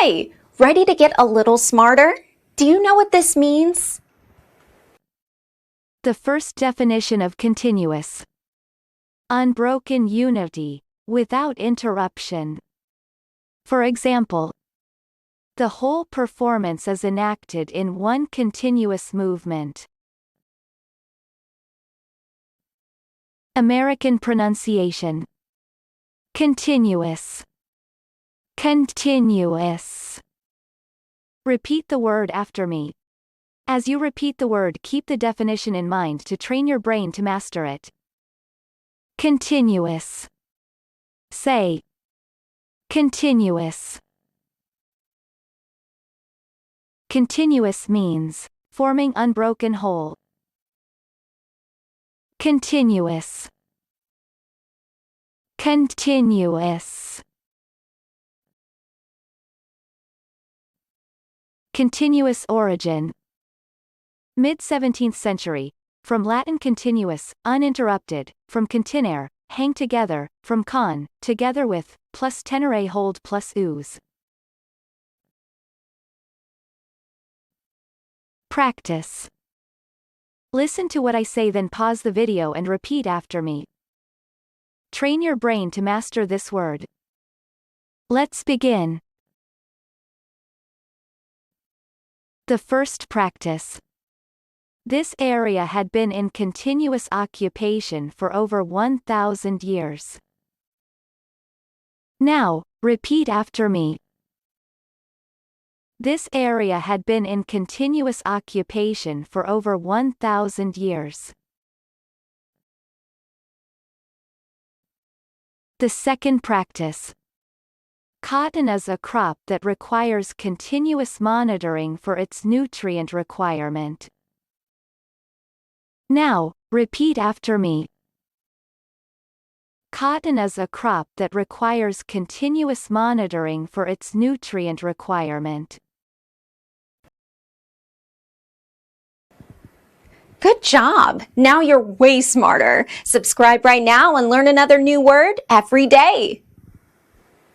Hi, ready to get a little smarter? Do you know what this means? The first definition of continuous. Unbroken unity, without interruption. For example, the whole performance is enacted in one continuous movement. American pronunciation. Continuous. Continuous. Repeat the word after me. As you repeat the word, keep the definition in mind to train your brain to master it. Continuous. Say. Continuous. Continuous means forming unbroken whole. Continuous. Continuous. Continuous origin. Mid-17th century. From Latin continuous, uninterrupted, from continere, hang together, from con, together with, plus tenere hold plus ooze. Practice. Listen to what I say, then pause the video and repeat after me. Train your brain to master this word. Let's begin. The first practice. This area had been in continuous occupation for over 1,000 years. Now, repeat after me. This area had been in continuous occupation for over 1,000 years. The second practice. Cotton is a crop that requires continuous monitoring for its nutrient requirement. Now, repeat after me. Cotton is a crop that requires continuous monitoring for its nutrient requirement. Good job! Now you're way smarter. Subscribe right now and learn another new word every day.